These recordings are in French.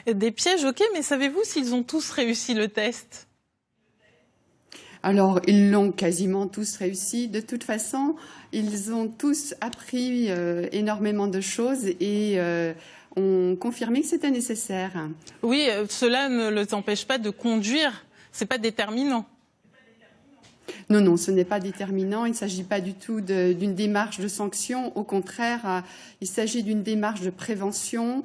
Des pièges, ok, mais savez-vous s'ils ont tous réussi le test? Alors, ils l'ont quasiment tous réussi. De toute façon, ils ont tous appris énormément de choses et ont confirmé que c'était nécessaire. Oui, cela ne les empêche pas de conduire. C'est pas déterminant. Non, non, ce n'est pas déterminant. Il ne s'agit pas du tout d'une démarche de sanction. Au contraire, il s'agit d'une démarche de prévention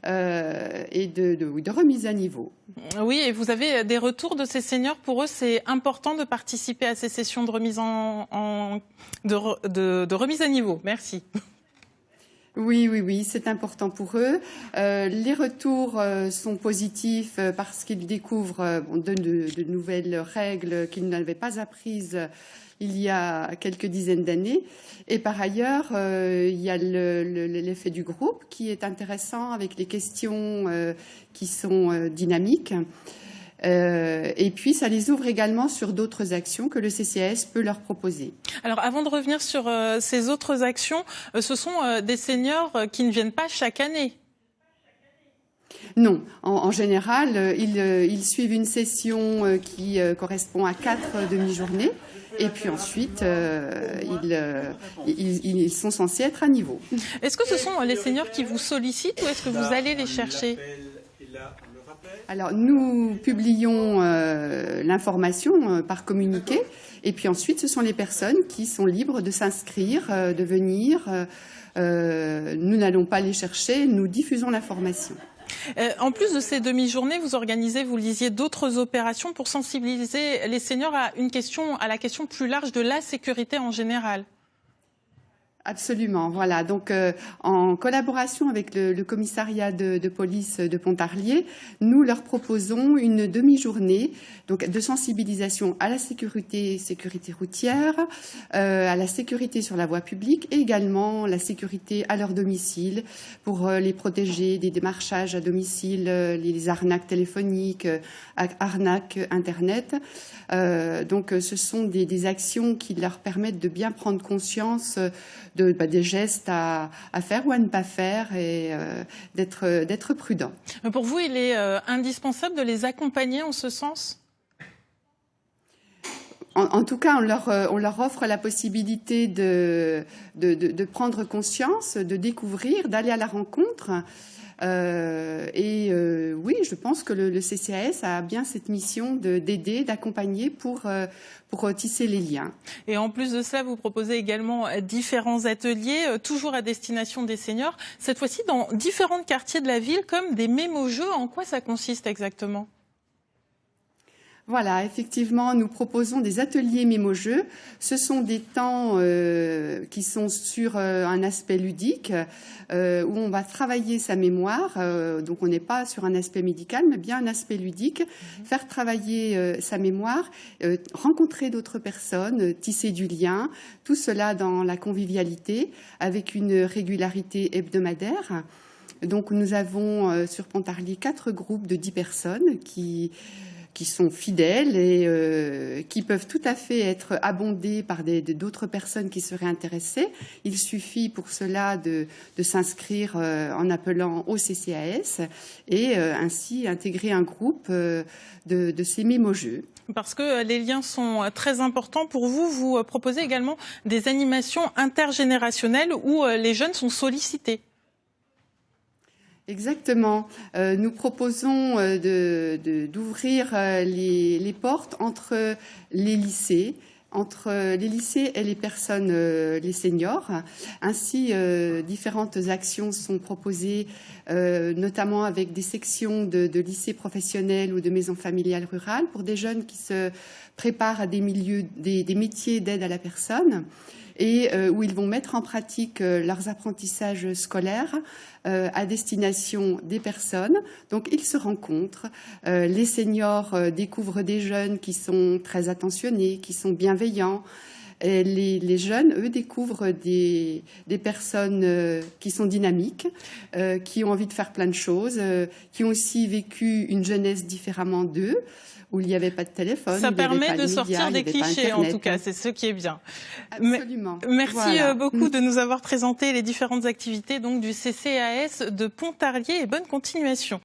et de remise à niveau. Oui, et vous avez des retours de ces seniors. Pour eux, c'est important de participer à ces sessions de remise, de remise à niveau. Merci. Oui, oui, oui, c'est important pour eux. Les retours sont positifs parce qu'ils découvrent de nouvelles règles qu'ils n'avaient pas apprises il y a quelques dizaines d'années. Et par ailleurs, il y a l'effet du groupe qui est intéressant avec les questions qui sont dynamiques. Et puis, ça les ouvre également sur d'autres actions que le CCAS peut leur proposer. Alors, avant de revenir sur ces autres actions, ce sont des seniors qui ne viennent pas chaque année. Non, en général, ils suivent une session qui correspond à 4 demi-journées. Et puis ensuite, ils sont censés être à niveau. Est-ce que ce sont les seniors qui vous sollicitent ou est-ce que vous allez les chercher ? Alors, nous publions l'information par communiqué. Et puis ensuite, ce sont les personnes qui sont libres de s'inscrire, de venir. Nous n'allons pas les chercher, nous diffusons l'information. En plus de ces demi-journées, vous organisez, vous lisiez d'autres opérations pour sensibiliser les seniors à la question plus large de la sécurité en général. Absolument, voilà. Donc, en collaboration avec le commissariat de police de Pontarlier, nous leur proposons une demi-journée donc de sensibilisation à la sécurité routière, à la sécurité sur la voie publique et également la sécurité à leur domicile pour les protéger des démarchages à domicile, les arnaques téléphoniques, arnaques Internet. Donc, ce sont des actions qui leur permettent de bien prendre conscience des gestes à faire ou à ne pas faire et d'être prudent. Pour vous, il est indispensable de les accompagner en ce sens ? En tout cas, on leur offre la possibilité de prendre conscience, de découvrir, d'aller à la rencontre. Oui, je pense que le CCAS a bien cette mission d'aider, d'accompagner pour tisser les liens. Et en plus de cela, vous proposez également différents ateliers, toujours à destination des seniors, cette fois-ci dans différents quartiers de la ville, comme des mémo-jeux. En quoi ça consiste exactement ? Voilà, effectivement, nous proposons des ateliers mémo-jeux. Ce sont des temps qui sont sur un aspect ludique, où on va travailler sa mémoire. Donc, on n'est pas sur un aspect médical, mais bien un aspect ludique. Faire travailler sa mémoire, rencontrer d'autres personnes, tisser du lien. Tout cela dans la convivialité, avec une régularité hebdomadaire. Donc, nous avons sur Pontarlier 4 groupes de 10 personnes qui sont fidèles et qui peuvent tout à fait être abondés par d'autres personnes qui seraient intéressées. Il suffit pour cela de s'inscrire en appelant au CCAS et ainsi intégrer un groupe de ces mémo-jeux. Parce que les liens sont très importants pour vous. Vous proposez également des animations intergénérationnelles où les jeunes sont sollicités. Exactement. Nous proposons d'ouvrir les portes entre les lycées et les personnes, les seniors. Ainsi, différentes actions sont proposées, notamment avec des sections de lycées professionnels ou de maisons familiales rurales pour des jeunes qui se préparent à des métiers d'aide à la personne et où ils vont mettre en pratique leurs apprentissages scolaires à destination des personnes. Donc, ils se rencontrent. Les seniors découvrent des jeunes qui sont très attentionnés, qui sont bienveillants. Et les jeunes, eux, découvrent des personnes qui sont dynamiques, qui ont envie de faire plein de choses, qui ont aussi vécu une jeunesse différemment d'eux, où il n'y avait pas de téléphone. Ça permet de sortir des clichés, en tout cas, c'est ce qui est bien. Absolument. Merci beaucoup de nous avoir présenté les différentes activités donc, du CCAS de Pontarlier et bonne continuation.